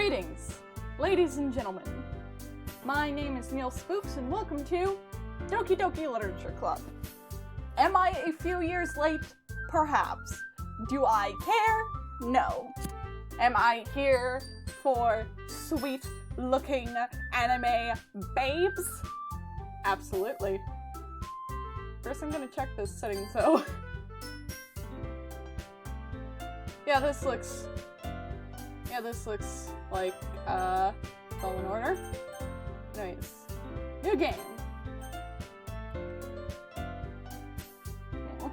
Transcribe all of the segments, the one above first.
Greetings, ladies and gentlemen. My name is Neil Spooks, and welcome to Doki Doki Literature Club. Am I a few years late? Perhaps. Do I care? No. Am I here for sweet-looking anime babes? Absolutely. First, I'm gonna check this setting, so... Yeah, this looks like, it's all in order. Nice. New game. Oh.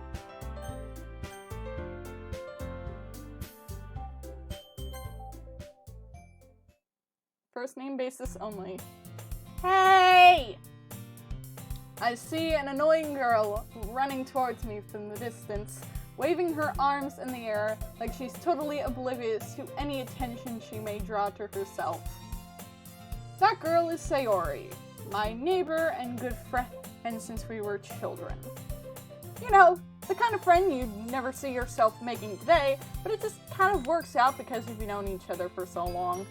First name basis only. Hey! I see an annoying girl running towards me from the distance, waving her arms in the air like she's totally oblivious to any attention she may draw to herself. That girl is Sayori, my neighbor and good friend since we were children. You know, the kind of friend you'd never see yourself making today, but it just kind of works out because you've known each other for so long.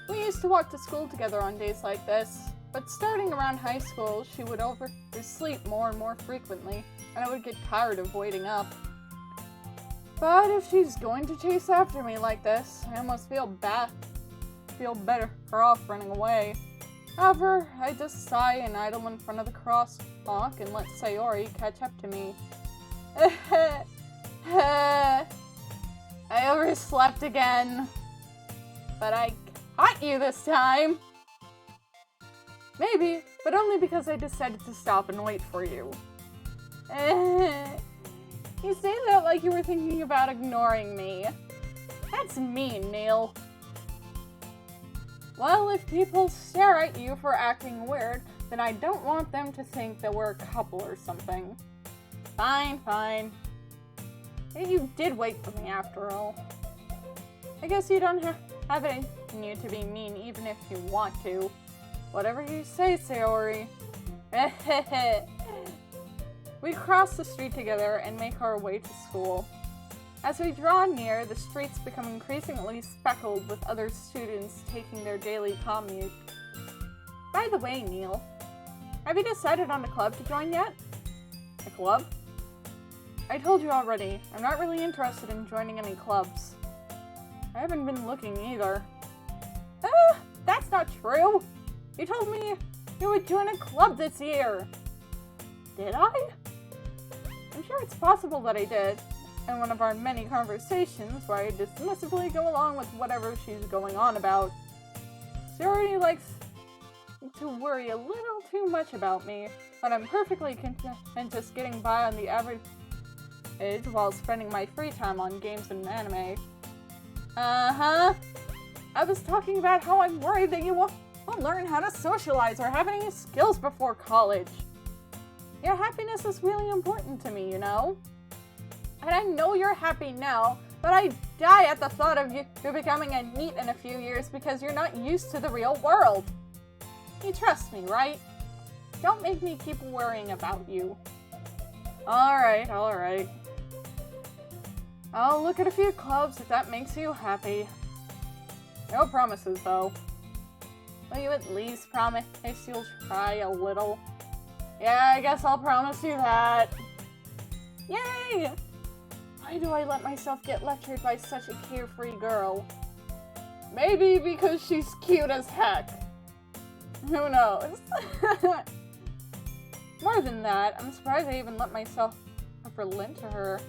We used to walk to school together on days like this, but starting around high school, she would oversleep more and more frequently, and I would get tired of waiting up. But if she's going to chase after me like this, I almost feel better off running away. However, I just sigh and idle in front of the crosswalk and let Sayori catch up to me. I overslept again. But I caught you this time! Maybe, but only because I decided to stop and wait for you. You say that like you were thinking about ignoring me. That's mean, Neil. Well, if people stare at you for acting weird, then I don't want them to think that we're a couple or something. Fine, fine. You did wait for me after all. I guess you don't have it in you to be mean even if you want to. Whatever you say, Sayori. We cross the street together and make our way to school. As we draw near, the streets become increasingly speckled with other students taking their daily commute. By the way, Neil, have you decided on a club to join yet? A club? I told you already, I'm not really interested in joining any clubs. I haven't been looking either. That's not true! You told me you would join a club this year! Did I? I'm sure it's possible that I did, in one of our many conversations where I dismissively go along with whatever she's going on about. She already likes to worry a little too much about me, but I'm perfectly content just getting by on the average while spending my free time on games and anime. Uh-huh. I was talking about how I'm worried that you won't learn how to socialize or have any skills before college. Your happiness is really important to me, you know? And I know you're happy now, but I die at the thought of you becoming a NEET in a few years because you're not used to the real world. You trust me, right? Don't make me keep worrying about you. Alright. I'll look at a few clubs if that makes you happy. No promises, though. Will you at least promise you'll try a little? Yeah, I guess I'll promise you that. Yay! Why do I let myself get lectured by such a carefree girl? Maybe because she's cute as heck. Who knows? More than that, I'm surprised I even let myself relent to her.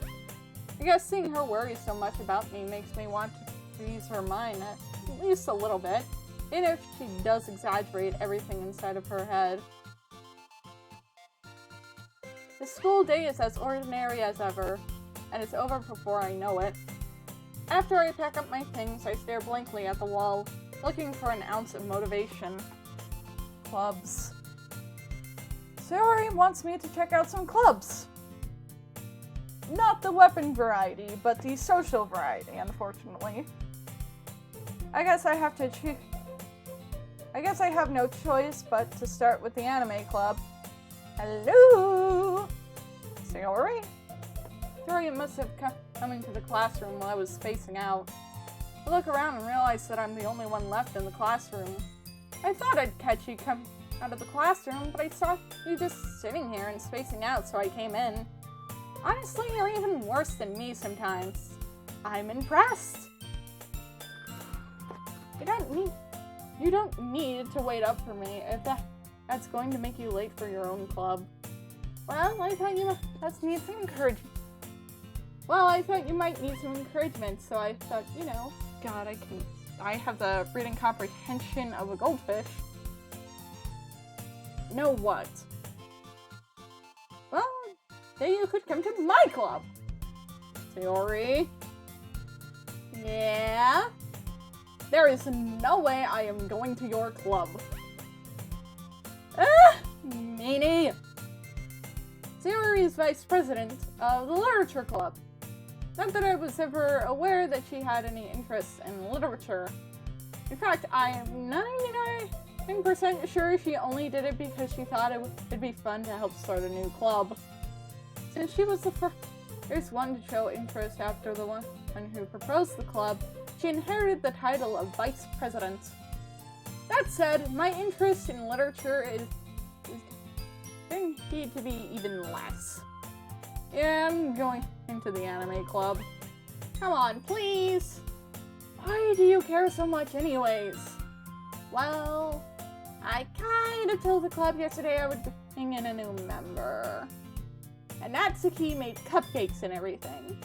I guess seeing her worry so much about me makes me want to ease her mind at least a little bit, even if she does exaggerate everything inside of her head. The school day is as ordinary as ever, and it's over before I know it. After I pack up my things, I stare blankly at the wall, looking for an ounce of motivation. Clubs. Sayori wants me to check out some clubs. Not the weapon variety, but the social variety, unfortunately. I guess I have no choice but to start with the anime club. Hello? Sayori? Sayori must have come into the classroom while I was spacing out. I look around and realize that I'm the only one left in the classroom. I thought I'd catch you come out of the classroom, but I saw you just sitting here and spacing out, so I came in. Honestly, you're even worse than me sometimes. I'm impressed. You don't need to wait up for me if that's going to make you late for your own club. Well, I thought you might need some encouragement. So I thought, God, I have the reading comprehension of a goldfish. Know what? Well, then you could come to my club. Sayori? Yeah? There is no way I am going to your club. Meanie! Sayori is vice president of the Literature Club. Not that I was ever aware that she had any interest in literature. In fact, I am 99% sure she only did it because she thought it'd be fun to help start a new club. Since she was the first one to show interest after the one who proposed the club, she inherited the title of vice president. That said, my interest in literature is guaranteed to be even less. Yeah, I'm going into the anime club. Come on, please! Why do you care so much anyways? Well, I kinda told the club yesterday I would bring in a new member. And Natsuki made cupcakes and everything.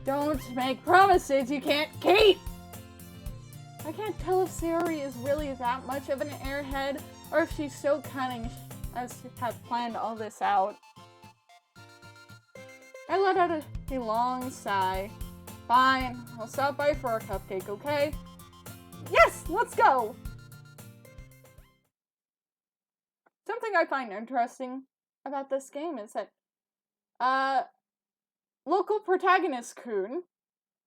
Don't make promises you can't keep! I can't tell if Sayori is really that much of an airhead, or if she's so cunning as to have planned all this out. I let out a long sigh. Fine, I'll stop by for a cupcake, okay? Yes, let's go! Something I find interesting about this game is that, local protagonist Kun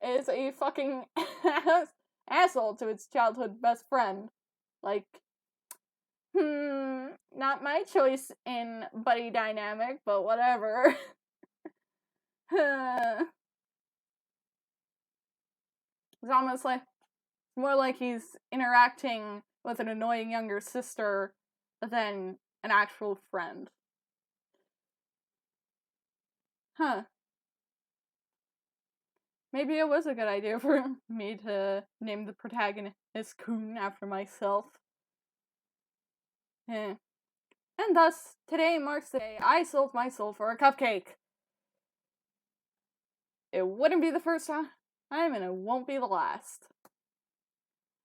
is a fucking asshole to its childhood best friend. Like, not my choice in buddy dynamic, but whatever. It's almost like, more like he's interacting with an annoying younger sister than an actual friend. Huh. Maybe it was a good idea for me to name the protagonist Kun after myself. And thus, today marks the day I sold my soul for a cupcake. It wouldn't be the first time, and it won't be the last.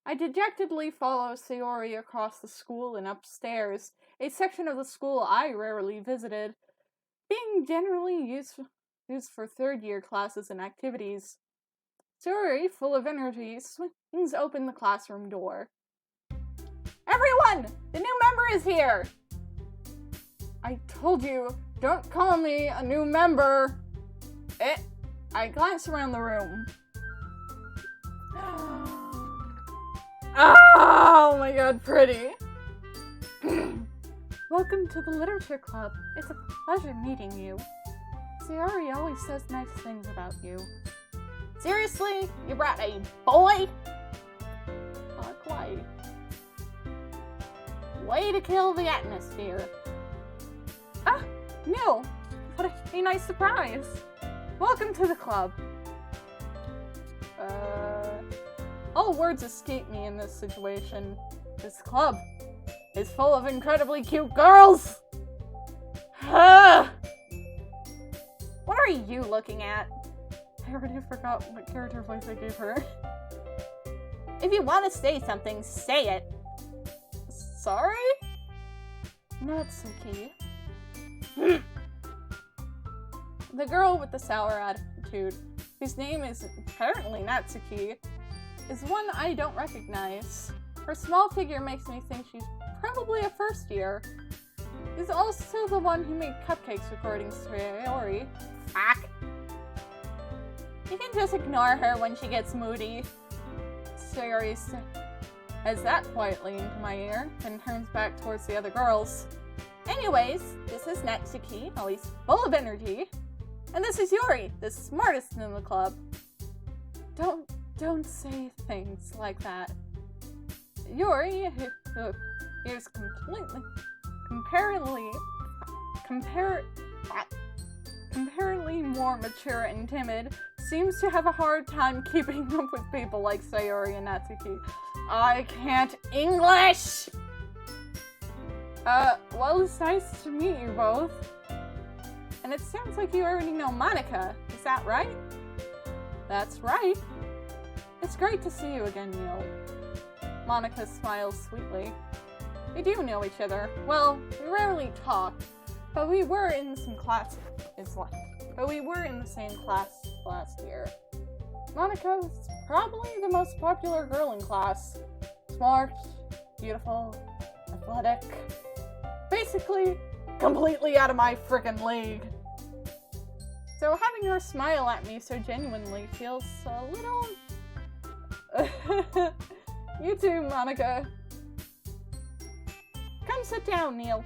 I dejectedly follow Sayori across the school and upstairs, a section of the school I rarely visited, being generally used for third-year classes and activities. Sayori, full of energy, swings open the classroom door. Everyone! The new member is here! I told you, don't call me a new member! I glance around the room. Oh my god, pretty! Welcome to the Literature Club. It's a pleasure meeting you. Sayori always says nice things about you. Seriously? You brought a boy? Not quite. Way to kill the atmosphere. Ah, Neil! What a nice surprise! Welcome to the club. All words escape me in this situation. This club is full of incredibly cute girls! What are you looking at? I already forgot what character voice I gave her. If you want to say something, say it. Sorry? Natsuki. The girl with the sour attitude, whose name is apparently Natsuki, is one I don't recognize. Her small figure makes me think she's probably a first year. She's also the one who made cupcakes according to Sayori. Fuck. You can just ignore her when she gets moody. Sayori says that quietly into my ear, then turns back towards the other girls. Anyways, this is Natsuki, always full of energy. And this is Yuri, the smartest in the club. Don't say things like that. Yuri, who is comparatively more mature and timid, seems to have a hard time keeping up with people like Sayori and Natsuki. I can't English! Well, it's nice to meet you both. And it sounds like you already know Monika, is that right? That's right. It's great to see you again, Neil. Monika smiles sweetly. We do know each other. Well, we rarely talk, but we were in the same class last year. Monika was probably the most popular girl in class. Smart, beautiful, athletic. Basically, completely out of my frickin' league. So having her smile at me so genuinely feels a little... You too, Monika. Come sit down, Neil.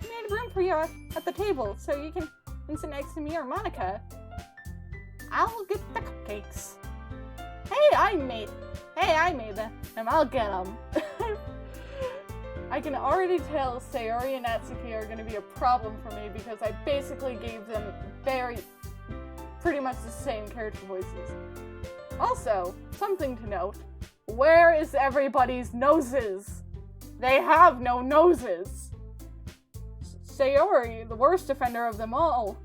I made room for you at the table so you can sit next to me or Monika. I'll get the cupcakes. Hey, I made them. I'll get them. I can already tell Sayori and Natsuki are going to be a problem for me because I basically gave them pretty much the same character voices. Also, something to note, where is everybody's noses? They have no noses. Sayori, the worst offender of them all,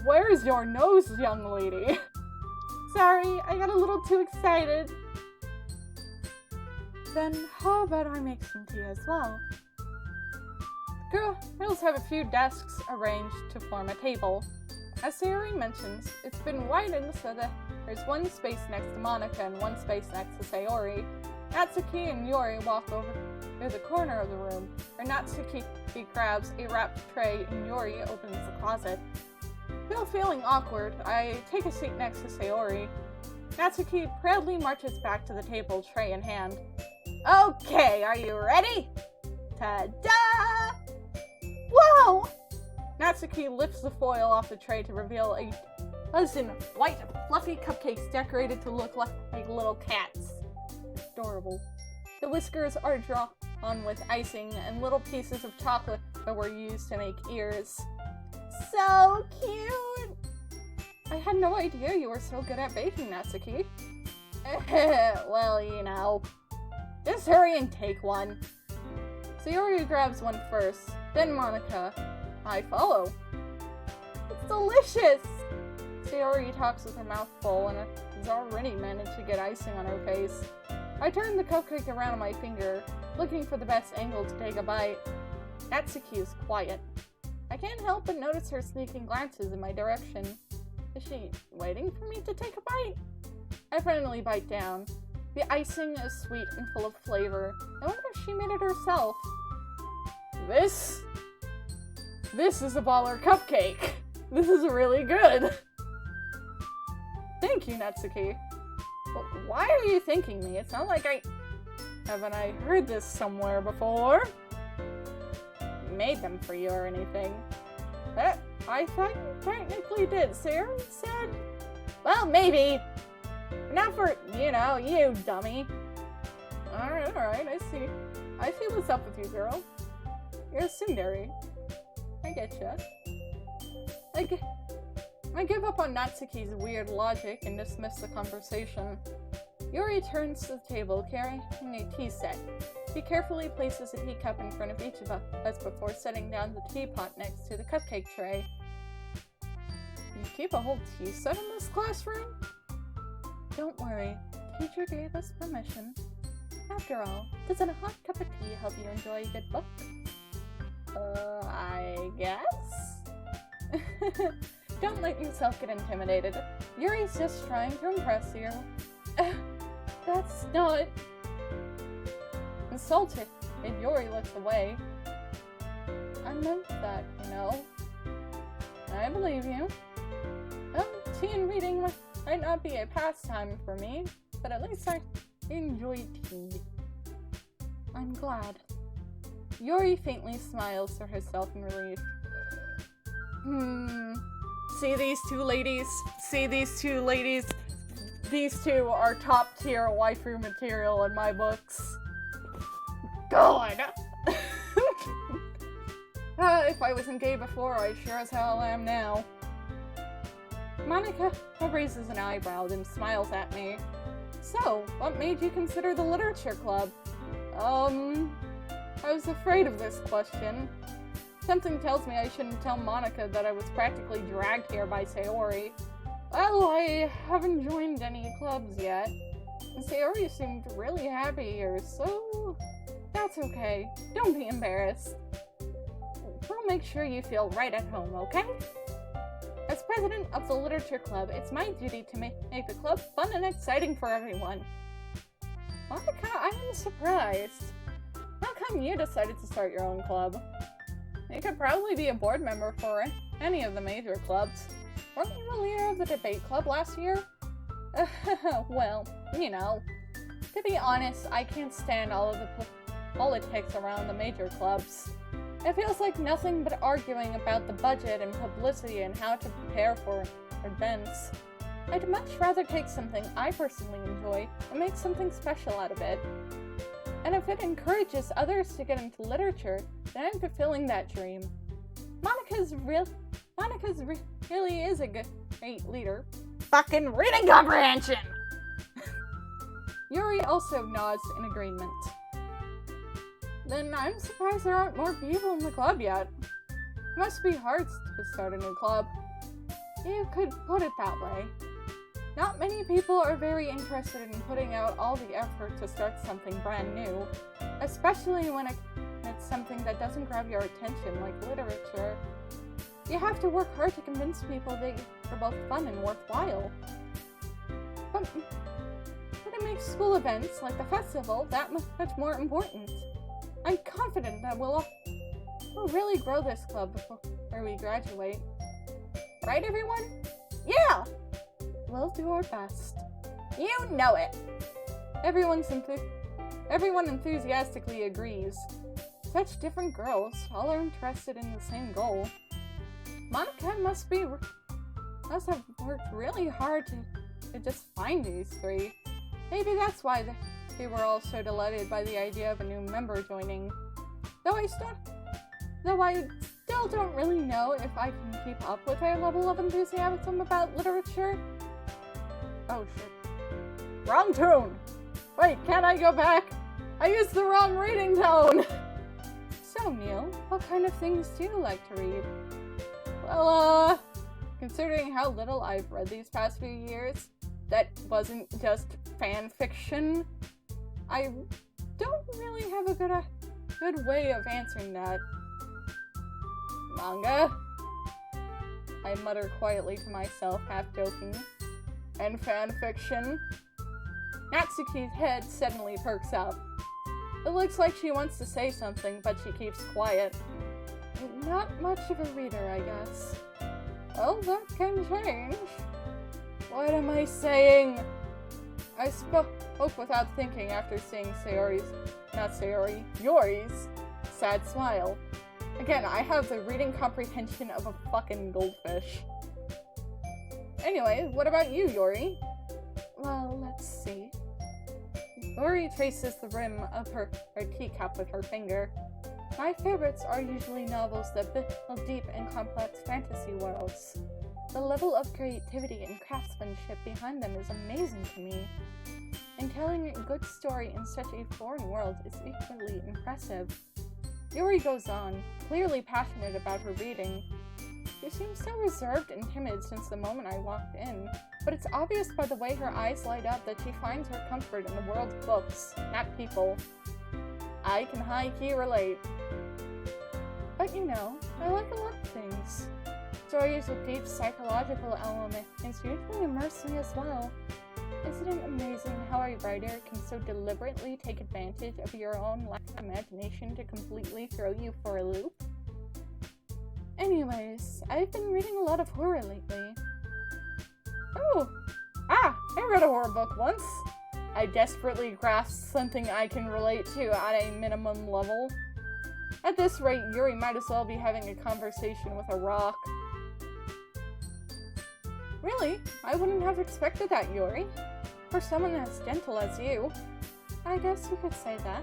where's your nose, young lady? Sorry, I got a little too excited. Then how about I make some tea as well? Girls have a few desks arranged to form a table. As Sayori mentions, it's been widened so that there's one space next to Monika and one space next to Sayori. Natsuki and Yuri walk over to the corner of the room, where Natsuki grabs a wrapped tray and Yuri opens the closet. Still feeling awkward, I take a seat next to Sayori. Natsuki proudly marches back to the table, tray in hand. Okay, are you ready? Ta-da! Whoa! Natsuki lifts the foil off the tray to reveal a dozen white, fluffy cupcakes decorated to look like little cats. Adorable. The whiskers are drawn with icing, and little pieces of chocolate that were used to make ears. So cute! I had no idea you were so good at baking, Natsuki. Well, you know. Just hurry and take one. Sayori grabs one first, then Monika. I follow. It's delicious! Sayori talks with her mouth full and has already managed to get icing on her face. I turn the cupcake around on my finger, looking for the best angle to take a bite. Natsuki is quiet. I can't help but notice her sneaking glances in my direction. Is she waiting for me to take a bite? I finally bite down. The icing is sweet and full of flavor. I wonder if she made it herself. This is a baller cupcake. This is really good. Thank you, Natsuki. Why are you thanking me? It's not like haven't I heard this somewhere before? Made them for you or anything. I thought you technically did. Sayori said, well, maybe. Not for, you dummy. Alright, I see. I see what's up with you, girl. You're a tsundere. I getcha. I give up on Natsuki's weird logic and dismiss the conversation. Yuri turns to the table carrying a tea set. He carefully places a teacup in front of each of us before setting down the teapot next to the cupcake tray. You keep a whole tea set in this classroom? Don't worry, teacher gave us permission. After all, doesn't a hot cup of tea help you enjoy a good book? I guess? Don't let yourself get intimidated. Yuri's just trying to impress you. That's not... Insulted, and Yuri looks away. I meant that, I believe you. Tea and reading might not be a pastime for me, but at least I enjoy tea. I'm glad. Yuri faintly smiles to herself in relief. See these two ladies? These two are top-tier waifu material in my books. God! If I wasn't gay before, I sure as hell am now. Monica raises an eyebrow, then smiles at me. So, what made you consider the literature club? I was afraid of this question. Something tells me I shouldn't tell Monica that I was practically dragged here by Sayori. Well, I haven't joined any clubs yet. And Sayori seemed really happy here, so that's okay. Don't be embarrassed. We'll make sure you feel right at home, okay? As president of the literature club, it's my duty to make the club fun and exciting for everyone. Monica, I am surprised. How come you decided to start your own club? You could probably be a board member for any of the major clubs. Weren't you the leader of the debate club last year? Well, you know. To be honest, I can't stand all of the politics around the major clubs. It feels like nothing but arguing about the budget and publicity and how to prepare for events. I'd much rather take something I personally enjoy and make something special out of it. And if it encourages others to get into literature, then I'm fulfilling that dream. Monica really is a great leader. Fucking reading comprehension! Yuri also nods in agreement. Then I'm surprised there aren't more people in the club yet. It must be hard to start a new club. You could put it that way. Not many people are very interested in putting out all the effort to start something brand new, especially when it's something that doesn't grab your attention like literature. You have to work hard to convince people that you're both fun and worthwhile. But it makes school events like the festival that much more important. I'm confident that we'll really grow this club before we graduate. Right, everyone? Yeah! We'll do our best. You know it! Everyone enthusiastically agrees. Such different girls, all are interested in the same goal. Monica must have worked really hard to just find these three. Maybe that's why they were all so delighted by the idea of a new member joining. Though I still don't really know if I can keep up with their level of enthusiasm about literature. Oh shit. Wrong tune! Wait, can't I go back? I used the wrong reading tone! So, Neil, what kind of things do you like to read? Well, considering how little I've read these past few years, that wasn't just fan fiction, I don't really have a good way of answering that. Manga? I mutter quietly to myself, half joking. And fan fiction? Natsuki's head suddenly perks up. It looks like she wants to say something, but she keeps quiet. Not much of a reader, I guess. Well, that can change. What am I saying? I spoke without thinking after seeing Yuri's sad smile. Again, I have the reading comprehension of a fucking goldfish. Anyway, what about you, Yuri? Well, let's see. Yuri traces the rim of her teacup with her finger. My favorites are usually novels that build deep and complex fantasy worlds. The level of creativity and craftsmanship behind them is amazing to me. And telling a good story in such a foreign world is equally impressive. Yuri goes on, clearly passionate about her reading. She seems so reserved and timid since the moment I walked in, but it's obvious by the way her eyes light up that she finds her comfort in the world of books, not people. I can high-key relate. But you know, I like a lot of things. Stories with deep psychological elements usually immerse me as well. Isn't it amazing how a writer can so deliberately take advantage of your own lack of imagination to completely throw you for a loop? Anyways, I've been reading a lot of horror lately. I read a horror book once. I desperately grasped something I can relate to at a minimum level. At this rate, Yuri might as well be having a conversation with a rock. Really? I wouldn't have expected that, Yuri. for someone as gentle as you. I guess you could say that.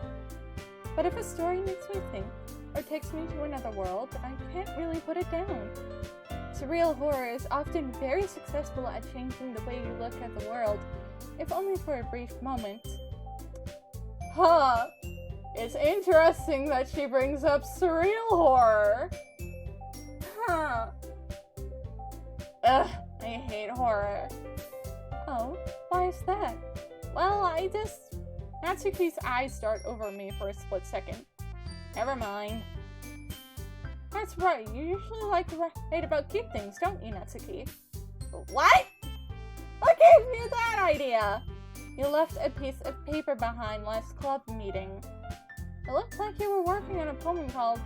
But if a story makes me think, or takes me to another world, I can't really put it down. Surreal horror is often very successful at changing the way you look at the world, if only for a brief moment. Huh. It's interesting that she brings up surreal horror. Huh. Ugh, I hate horror. Oh, why is that? Well, Natsuki's eyes dart over me for a split second. Never mind. That's right, you usually like to write about cute things, don't you, Natsuki? What? What gave you that idea? You left a piece of paper behind last club meeting. It looked like you were working on a poem called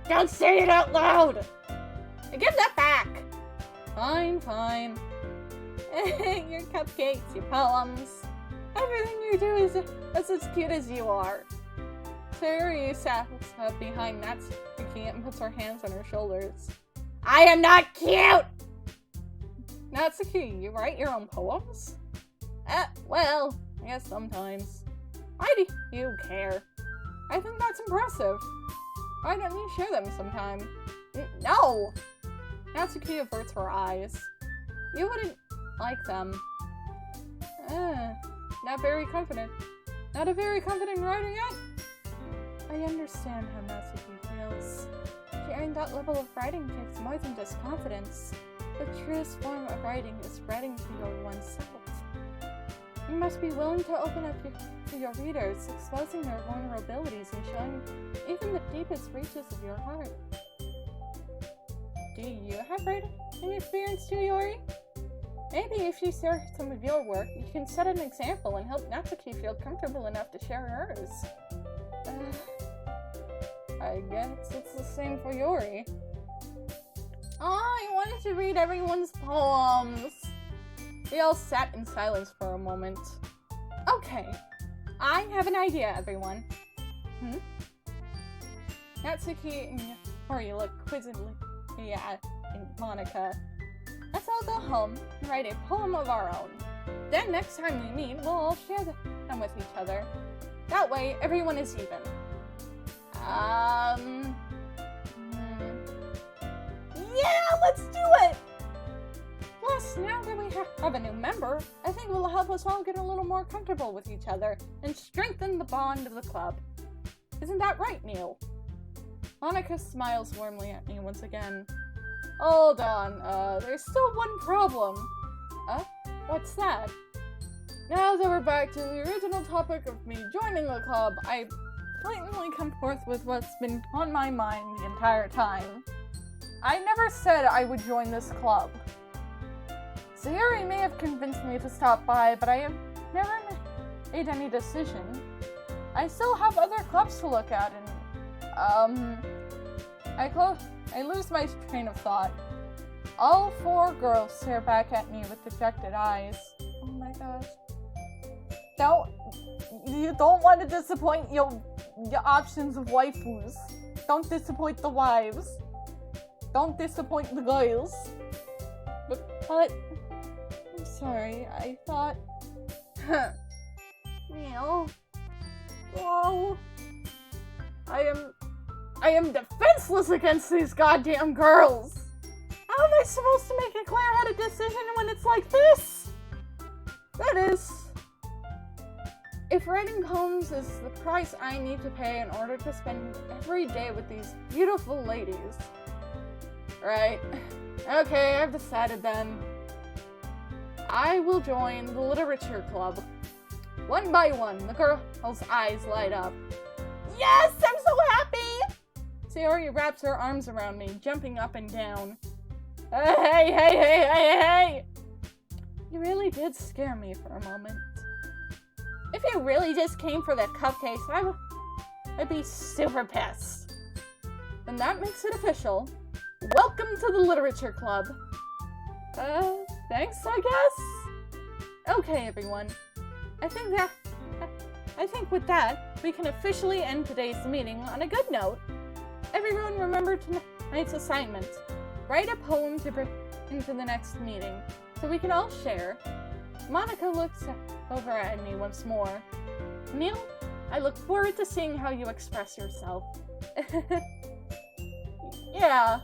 Don't Say It Out Loud! Give that back! Fine. Your cupcakes, your poems. Everything you do is as cute as you are. Sayori sat behind Natsuki and puts her hands on her shoulders. I am not cute! Natsuki, you write your own poems? Well, I guess sometimes. Why do you care? I think that's impressive. Why don't you share them sometime? No! Natsuki averts her eyes. You wouldn't like them. Not very confident. Not a very confident writer yet? I understand how Natsuki feels. Sharing that level of writing takes more than just confidence. The truest form of writing is writing to your oneself. You must be willing to open up to your readers, exposing their vulnerabilities and showing even the deepest reaches of your heart. Do you have writing experience too, Yori? Maybe if you share some of your work, you can set an example and help Natsuki feel comfortable enough to share hers. I guess it's the same for Yori. I wanted to read everyone's poems. We all sat in silence for a moment. Okay, I have an idea, everyone. Natsuki and Yori look quizzically at Monica. Let's all go home and write a poem of our own. Then next time we meet, we'll all share them with each other. That way, everyone is even. Yeah, let's do it! Plus, now that we have a new member, I think it will help us all get a little more comfortable with each other and strengthen the bond of the club. Isn't that right, Neil? Monica smiles warmly at me once again. Hold on, there's still one problem. What's that? Now that we're back to the original topic of me joining the club, I blatantly come forth with what's been on my mind the entire time. I never said I would join this club. Sayori may have convinced me to stop by, but I have never made any decision. I still have other clubs to look at, and, I lose my train of thought. All four girls stare back at me with dejected eyes. Oh my gosh. You don't want to disappoint your options of waifus. Don't disappoint the wives. Don't disappoint the girls. But I'm sorry, I thought... Neil... Oh... I am defenseless against these goddamn girls! How am I supposed to make a clear-headed decision when it's like this? That is... If writing poems is the price I need to pay in order to spend every day with these beautiful ladies... Right. Okay, I've decided then. I will join the literature club. One by one, the girl's eyes light up. Yes, I'm so happy! Sayori wraps her arms around me, jumping up and down. Hey! You really did scare me for a moment. If you really just came for the cupcakes, I'd be super pissed. Then that makes it official. Welcome to the literature club. Thanks, I guess? Okay, everyone. I think with that, we can officially end today's meeting on a good note. Everyone remember tonight's assignment. Write a poem to bring into the next meeting, so we can all share. Monica looks over at me once more. Neil, I look forward to seeing how you express yourself. Yeah.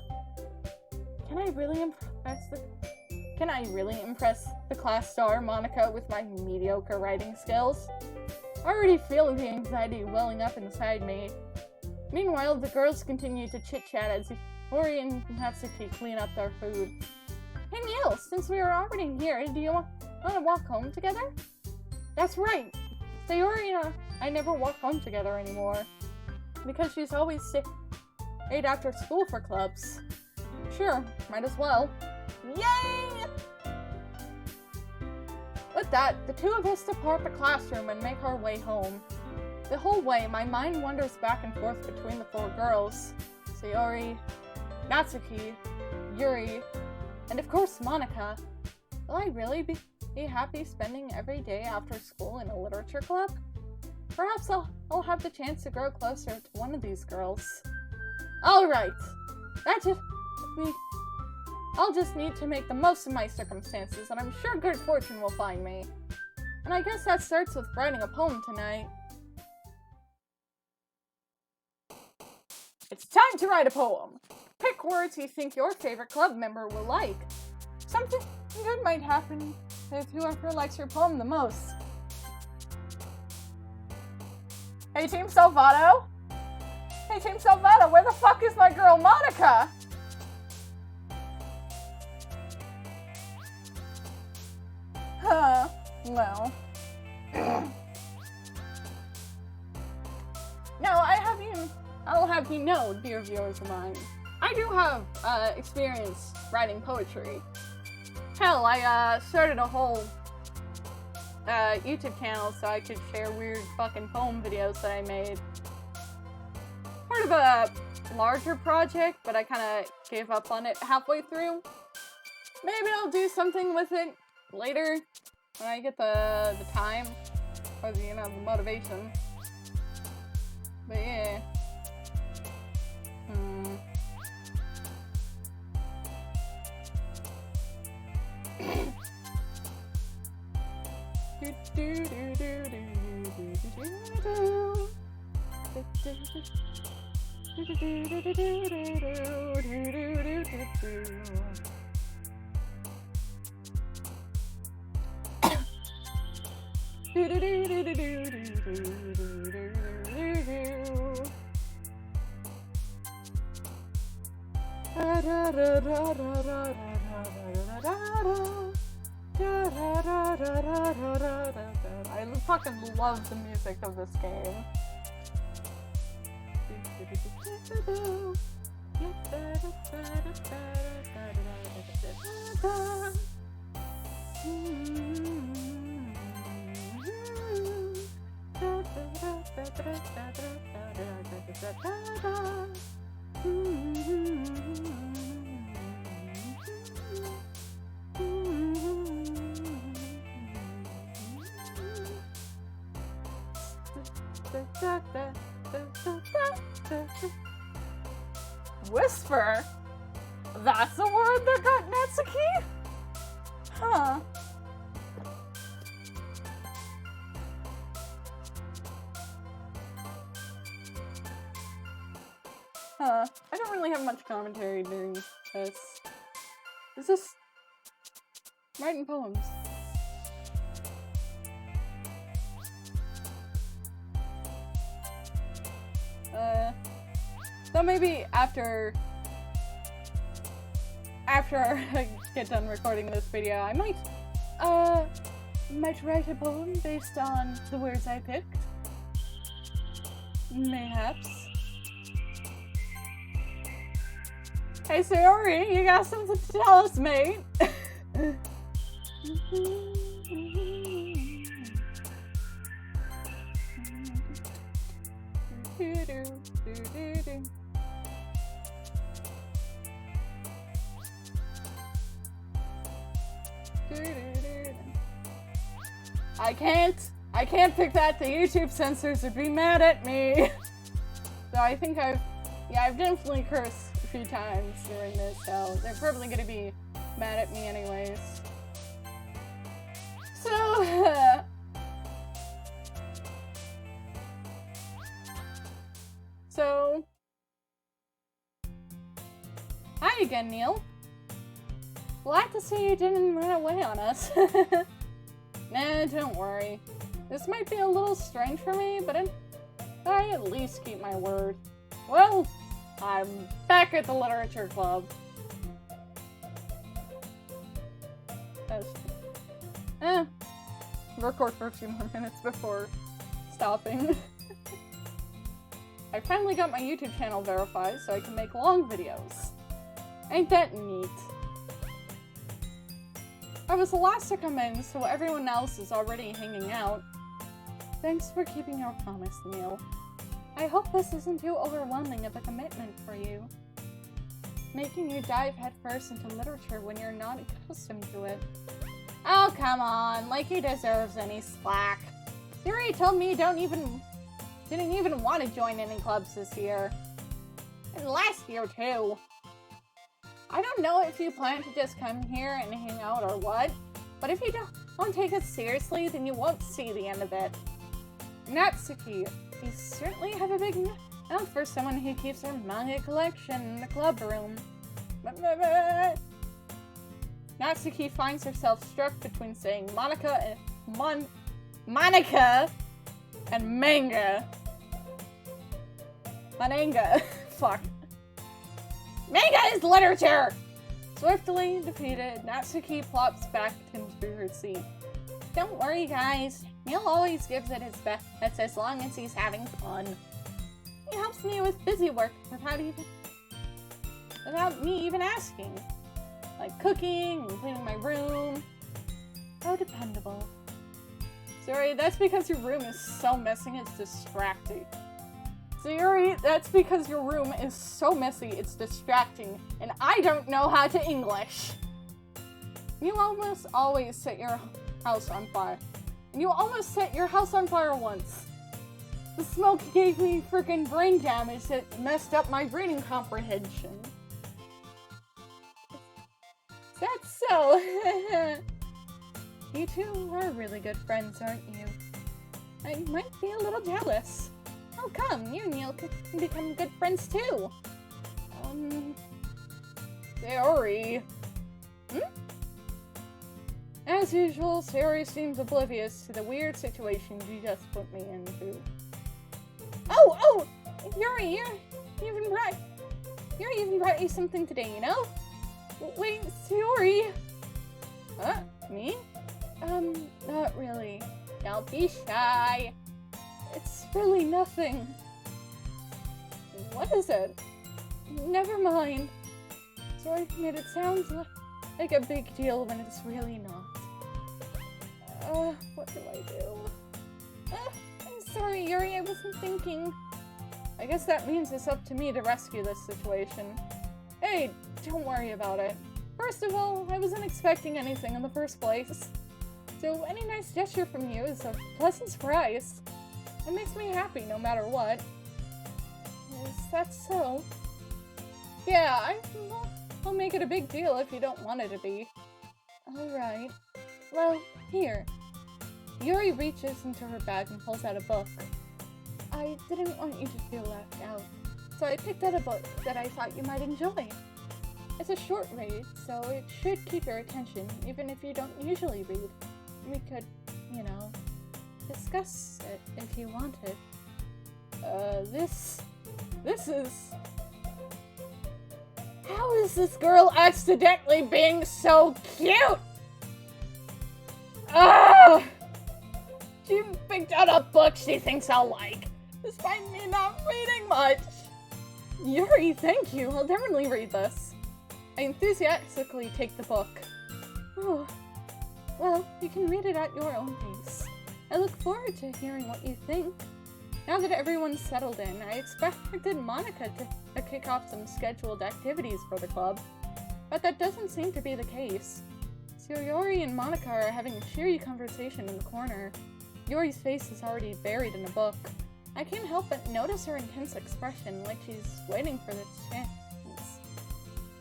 Can I really impress the class star, Monica, with my mediocre writing skills? I already feel the anxiety welling up inside me. Meanwhile, the girls continue to chit-chat as Ori and Natsuki clean up their food. Hey Neil, since we are already here, do you want to walk home together? That's right. Sayori and I never walk home together anymore. Because she's always stayed after school for clubs. Sure, might as well. Yay! With that, the two of us depart the classroom and make our way home. The whole way, my mind wanders back and forth between the four girls. Sayori, Natsuki, Yuri, and of course Monica. Will I really be happy spending every day after school in a literature club? Perhaps I'll have the chance to grow closer to one of these girls. Alright, I'll just need to make the most of my circumstances, and I'm sure good fortune will find me. And I guess that starts with writing a poem tonight. It's time to write a poem. Pick words you think your favorite club member will like. Something good might happen with whoever likes your poem the most. Hey Team Salvato? Hey Team Salvato, where the fuck is my girl Monica? Well. Now, I'll have you know, dear viewers of mine, I do have, experience writing poetry. Hell, I, started a whole, YouTube channel so I could share weird fucking poem videos that I made. Part of a larger project, but I kinda gave up on it halfway through. Maybe I'll do something with it later, when I get the time, or the, the motivation. But yeah. I fucking love the music of this game. Whisper? That's a word that got Natsuki? Huh. I don't really have much commentary during this. It's just writing poems. So maybe after I get done recording this video, I might write a poem based on the words I picked. Mayhaps. Hey Sayori, you got something to tell us, mate? I can't pick that. The YouTube censors would be mad at me. So I think I've definitely cursed a few times during this, so they're probably gonna be mad at me anyways. So, hi again, Neil. Glad to see you didn't run away on us. Nah, don't worry. This might be a little strange for me, but I at least keep my word. Well, I'm back at the literature club. Record for a few more minutes before stopping. I finally got my YouTube channel verified so I can make long videos. Ain't that neat? I was the last to come in, so everyone else is already hanging out. Thanks for keeping your promise, Neil. I hope this isn't too overwhelming of a commitment for you. Making you dive headfirst into literature when you're not accustomed to it. Oh, come on, like he deserves any slack. Yuri told me you didn't even want to join any clubs this year. And last year, too. I don't know if you plan to just come here and hang out or what, but if you don't take it seriously, then you won't see the end of it. Natsuki, you certainly have a big mouth for someone who keeps her manga collection in the club room. Natsuki finds herself struck between saying Monica and manga. Mananga. Fuck. Manga is literature! Swiftly defeated, Natsuki plops back into her seat. Don't worry, guys. Neil always gives it his best as long as he's having fun. He helps me with busy work without me even asking. Like cooking and cleaning my room. How dependable. Sorry, that's because your room is so messy it's distracting. Yuri, that's because your room is so messy it's distracting, and I don't know how to English. You almost always set your house on fire. And you almost set your house on fire once. The smoke gave me freaking brain damage that messed up my reading comprehension. That's so. You two are really good friends, aren't you? I might be a little jealous. Oh, come, you and Neil can become good friends too. Sayori. As usual, Sayori seems oblivious to the weird situation you just put me into. Oh, Yuri, you even brought you something today, you know? Wait, Sayori. Huh? Me? Not really. Don't be shy. It's really nothing. What is it? Never mind. Sorry made it sound like a big deal when it's really not. What do I do? I'm sorry, Yuri, I wasn't thinking. I guess that means it's up to me to rescue this situation. Hey, don't worry about it. First of all, I wasn't expecting anything in the first place. So any nice gesture from you is a pleasant surprise. It makes me happy no matter what. Is that so? Yeah, I'll make it a big deal if you don't want it to be. Alright. Well, here. Yuri reaches into her bag and pulls out a book. I didn't want you to feel left out, so I picked out a book that I thought you might enjoy. It's a short read, so it should keep your attention, even if you don't usually read. We could, you know, discuss it if you wanted. This is... How is this girl accidentally being so cute? Ah! She picked out a book she thinks I'll like, despite me not reading much. Yuri, thank you. I'll definitely read this. I enthusiastically take the book. Oh, well, you can read it at your own pace. I look forward to hearing what you think. Now that everyone's settled in, I expected Monica to kick off some scheduled activities for the club, but that doesn't seem to be the case. So Yuri and Monica are having a cheery conversation in the corner. Yuri's face is already buried in a book. I can't help but notice her intense expression, like she's waiting for this chance.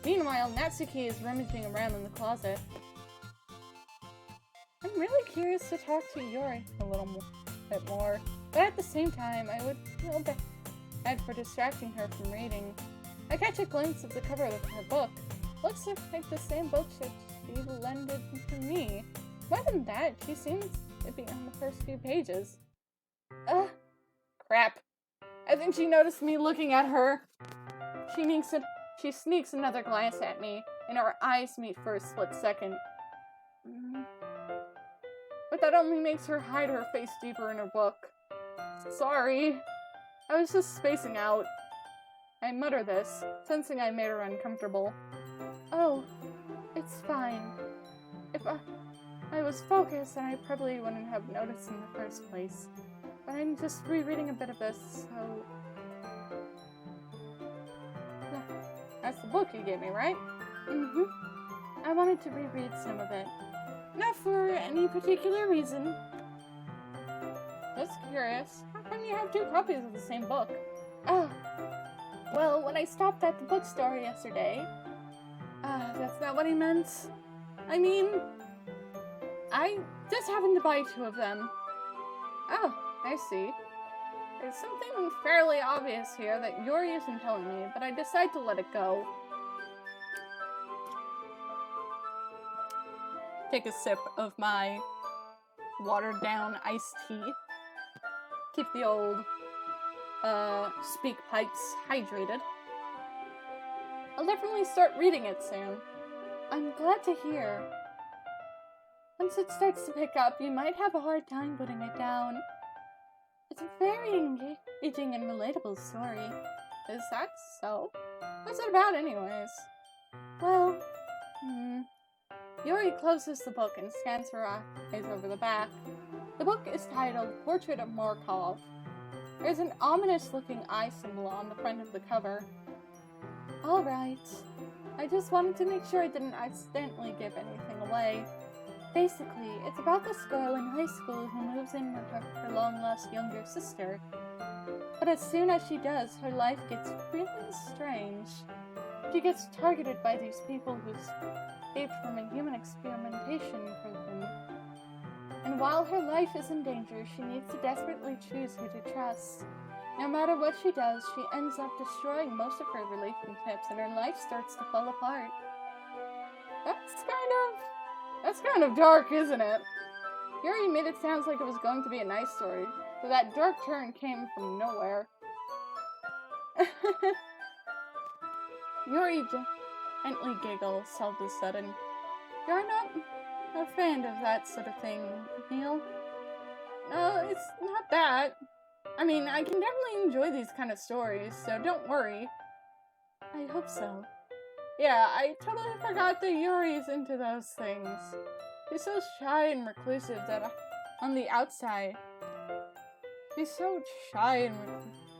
Meanwhile, Natsuki is rummaging around in the closet. I'm really curious to talk to Yuri a little bit more, but at the same time, I would feel bad for distracting her from reading. I catch a glimpse of the cover of her book. Looks like the same book that she lended to me. More than that, she seems to be on the first few pages. Crap. I think she noticed me looking at her. She sneaks another glance at me, and our eyes meet for a split second. But that only makes her hide her face deeper in her book. Sorry. I was just spacing out. I mutter this, sensing I made her uncomfortable. Oh, it's fine. If I was focused, then I probably wouldn't have noticed in the first place. But I'm just rereading a bit of this, so... That's the book you gave me, right? I wanted to reread some of it. Not for any particular reason. Just curious. How come you have 2 copies of the same book? Oh. Well, when I stopped at the bookstore yesterday... that's not what he meant. I mean... I just happened to buy 2 of them. Oh, I see. There's something fairly obvious here that Yuri isn't telling me, but I decide to let it go. Take a sip of my watered-down iced tea. Keep the old, speak pipes hydrated. I'll definitely start reading it soon. I'm glad to hear. Once it starts to pick up, you might have a hard time putting it down. It's a very engaging and relatable story. Is that so? What's it about anyways? Well, Yuri closes the book and scans her eyes over the back. The book is titled Portrait of Markov. There's an ominous-looking eye symbol on the front of the cover. Alright. I just wanted to make sure I didn't accidentally give anything away. Basically, it's about this girl in high school who moves in with her long-lost younger sister. But as soon as she does, her life gets really strange. She gets targeted by these people who escaped from a human experimentation prison. And while her life is in danger, she needs to desperately choose who to trust. No matter what she does, she ends up destroying most of her relationships, and her life starts to fall apart. That's kind of dark, isn't it? Yuri made it sound like it was going to be a nice story, but that dark turn came from nowhere. Yuri gently giggles all of a sudden. You're not a fan of that sort of thing, Neil? No, it's not that. I mean, I can definitely enjoy these kind of stories, so don't worry. I hope so. Yeah, I totally forgot that Yuri's into those things. She's so shy and reclusive that on the outside... She's so shy and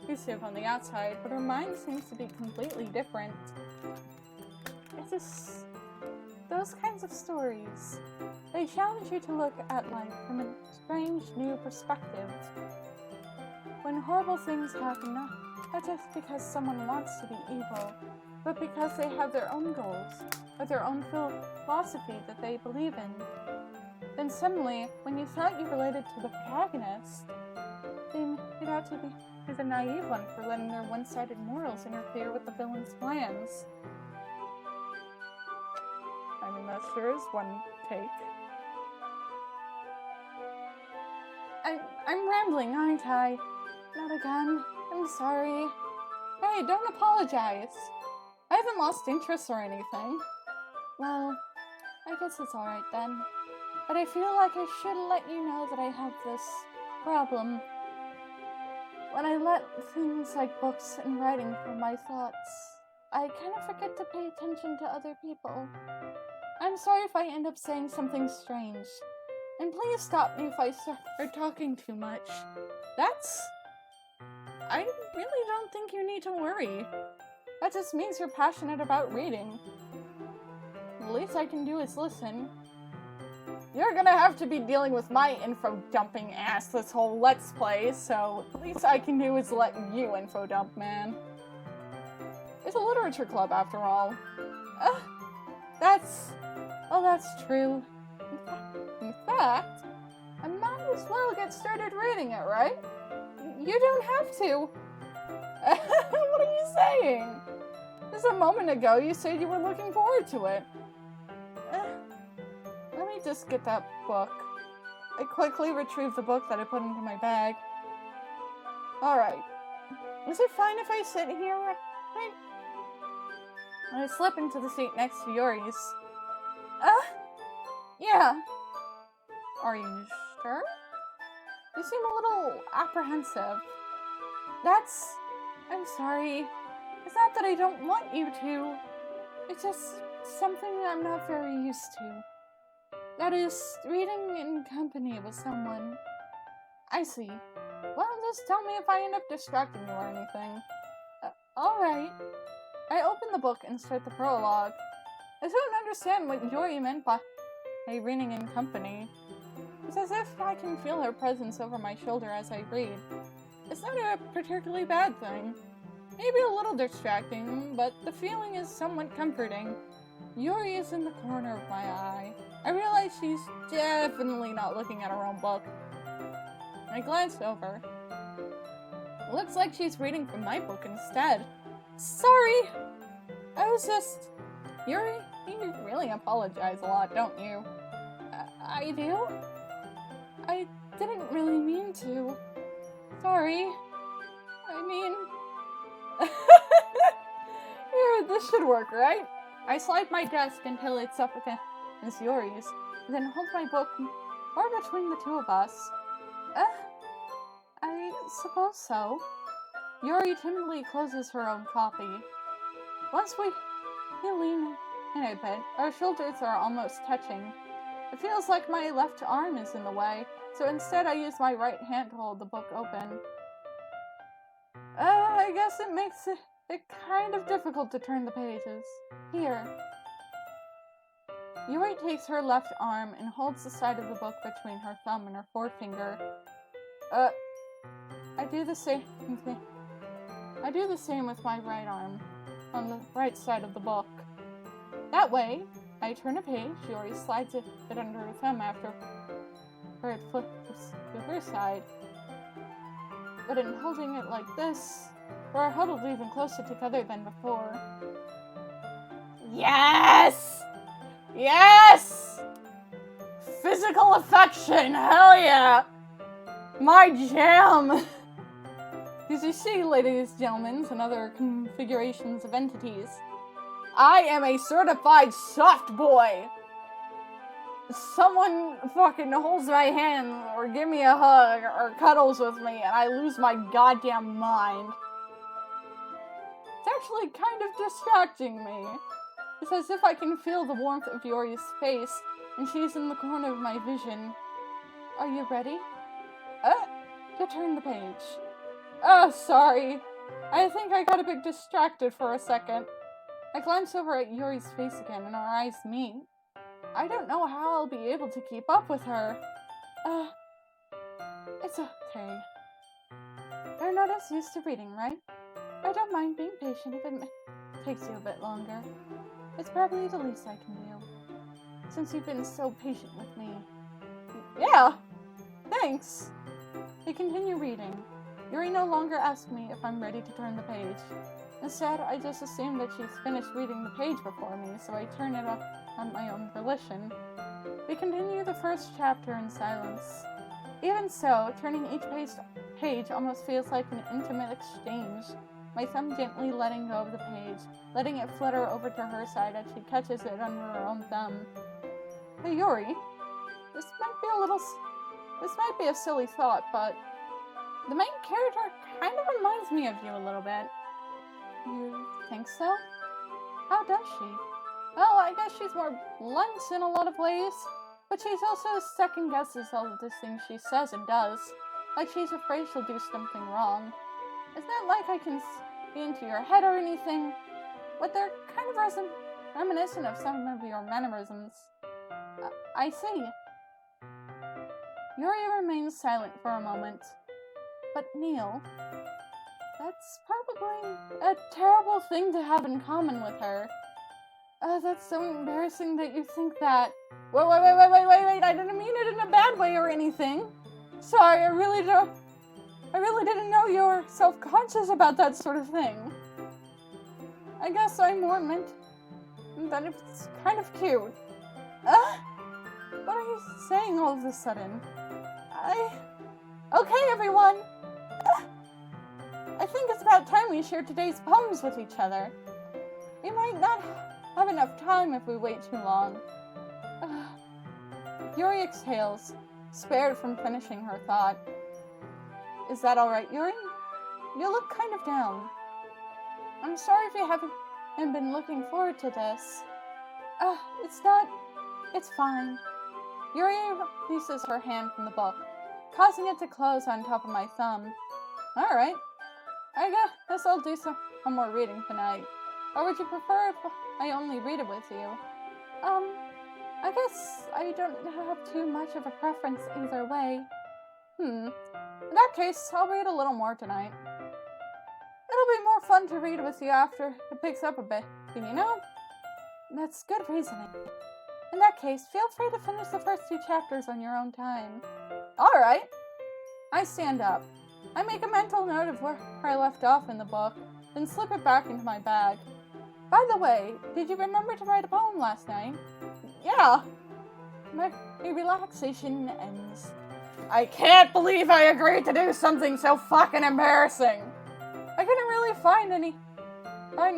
reclusive on the outside, but her mind seems to be completely different. It's just... those kinds of stories. They challenge you to look at life from a strange new perspective. When horrible things happen, not just because someone wants to be evil, but because they have their own goals, or their own philosophy that they believe in. Then suddenly, when you thought you related to the protagonist, they made out to be the naive one for letting their one-sided morals interfere with the villain's plans. I mean, that sure is one take. I'm rambling, aren't I? Not again. I'm sorry. Hey, don't apologize. I haven't lost interest or anything. Well, I guess it's alright then. But I feel like I should let you know that I have this problem. When I let things like books and writing from my thoughts, I kind of forget to pay attention to other people. I'm sorry if I end up saying something strange. And please stop me if I start talking too much. I really don't think you need to worry. That just means you're passionate about reading. The least I can do is listen. You're gonna have to be dealing with my info-dumping ass this whole Let's Play, so the least I can do is let you info-dump, man. It's a literature club, after all. That's true. In fact, I might as well get started reading it, right? You don't have to. What are you saying? Just a moment ago, you said you were looking forward to it. Let me just get that book. I quickly retrieved the book that I put into my bag. Alright. Is it fine if I sit here? Right? I slip into the seat next to Yuri's. Yeah. Are you sure? You seem a little apprehensive. I'm sorry. It's not that I don't want you to. It's just something I'm not very used to. That is, reading in company with someone. I see. Well, just tell me if I end up distracting you or anything. Alright. I open the book and start the prologue. I don't understand what Yuri meant by reading in company. It's as if I can feel her presence over my shoulder as I read. It's not a particularly bad thing. Maybe a little distracting, but the feeling is somewhat comforting. Yuri is in the corner of my eye. I realize she's definitely not looking at her own book. I glanced over. Looks like she's reading from my book instead. Sorry! I was just... Yuri, you really apologize a lot, don't you? I do? I didn't really mean to. Sorry. I mean... Here, this should work, right? I slide my desk until it's up against Yuri's, then hold my book more between the two of us. I suppose so. Yuri timidly closes her own copy. Once we lean in a bit, our shoulders are almost touching. It feels like my left arm is in the way, so instead I use my right hand to hold the book open. I guess it makes it kind of difficult to turn the pages. Here. Yuri takes her left arm and holds the side of the book between her thumb and her forefinger. I do the same thing. I do the same with my right arm, on the right side of the book. That way, I turn a page, Yuri slides it under her thumb after it flips to her side. But in holding it like this, we're huddled even closer together than before. Yes! Yes! Physical affection, hell yeah! My jam! As you see, ladies, gentlemen, and other configurations of entities, I am a certified soft boy! Someone fucking holds my hand, or give me a hug, or cuddles with me, and I lose my goddamn mind. It's actually kind of distracting me. It's as if I can feel the warmth of Yuri's face, and she's in the corner of my vision. Are you ready? To turn the page. Oh, sorry. I think I got a bit distracted for a second. I glance over at Yuri's face again, and our eyes meet. I don't know how I'll be able to keep up with her. It's okay. You're not as used to reading, right? I don't mind being patient if it takes you a bit longer. It's probably the least I can do, since you've been so patient with me. Yeah, thanks. We continue reading. Yuri no longer asks me if I'm ready to turn the page. Instead, I just assume that she's finished reading the page before me, so I turn it up on my own volition. We continue the first chapter in silence. Even so, turning each page almost feels like an intimate exchange. My thumb gently letting go of the page, letting it flutter over to her side as she catches it under her own thumb. Hey Yuri, this might be a silly thought, but the main character kind of reminds me of you a little bit. You think so? How does she? Well, I guess she's more blunt in a lot of ways, but she's also second-guesses all of the things she says and does, like she's afraid she'll do something wrong. It's not like I can be into your head or anything, but they're kind of reminiscent of some of your mannerisms. I see. Yuri remains silent for a moment. But Neil, that's probably a terrible thing to have in common with her. That's so embarrassing that you think that. Wait, I didn't mean it in a bad way or anything. Sorry, I really didn't know you were self-conscious about that sort of thing. I guess I more meant that it's kind of cute. What are you saying all of a sudden? Okay, everyone. I think it's about time we share today's poems with each other. We might not have enough time if we wait too long. Yuri exhales, spared from finishing her thought. Is that alright, Yuri? You look kind of down. I'm sorry if you haven't been looking forward to this. It's fine. Yuri releases her hand from the book, causing it to close on top of my thumb. Alright. I guess I'll do some more reading tonight. Or would you prefer if I only read it with you? I guess I don't have too much of a preference either way. In that case, I'll read a little more tonight. It'll be more fun to read with you after it picks up a bit, you know? That's good reasoning. In that case, feel free to finish the first 2 chapters on your own time. Alright. I stand up. I make a mental note of where I left off in the book, then slip it back into my bag. By the way, did you remember to write a poem last night? Yeah. My relaxation ends. I can't believe I agreed to do something so fucking embarrassing. I couldn't really find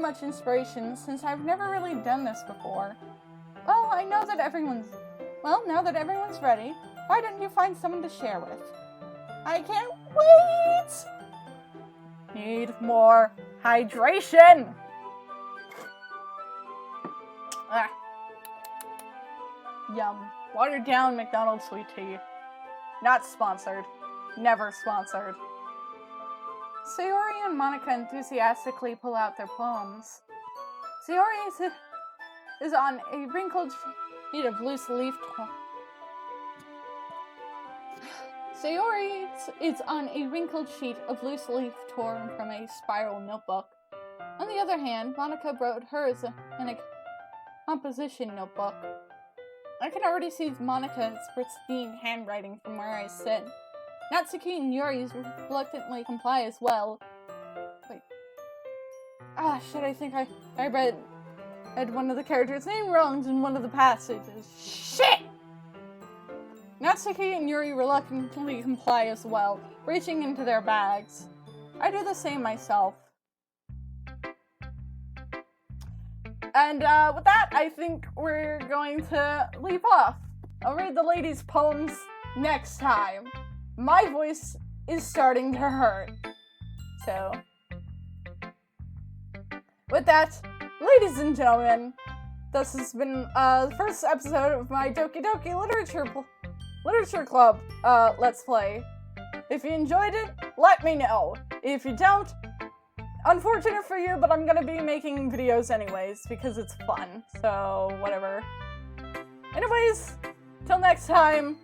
much inspiration since I've never really done this before. Well, now that everyone's ready, why don't you find someone to share with? I can't wait! Need more hydration! Yum. Watered down McDonald's sweet tea. Not sponsored. Never sponsored. Sayori and Monica enthusiastically pull out their poems. Sayori is on a wrinkled sheet of loose leaf torn. Sayori is on a wrinkled sheet of loose leaf torn from a spiral notebook. On the other hand, Monica wrote hers in a composition notebook. I can already see Monica's pristine handwriting from where I sit. Natsuki and Yuri's reluctantly comply as well. Wait. Shit, I think I read one of the characters' name wrong in one of the passages. Shit! Natsuki and Yuri reluctantly comply as well, reaching into their bags. I do the same myself. And with that, I think we're going to leave off. I'll read the ladies' poems next time. My voice is starting to hurt. So, with that, ladies and gentlemen, this has been the first episode of my Doki Doki Literature Club Let's Play. If you enjoyed it, let me know. If you don't, unfortunate for you, but I'm gonna be making videos anyways because it's fun. So, whatever. Anyways, till next time.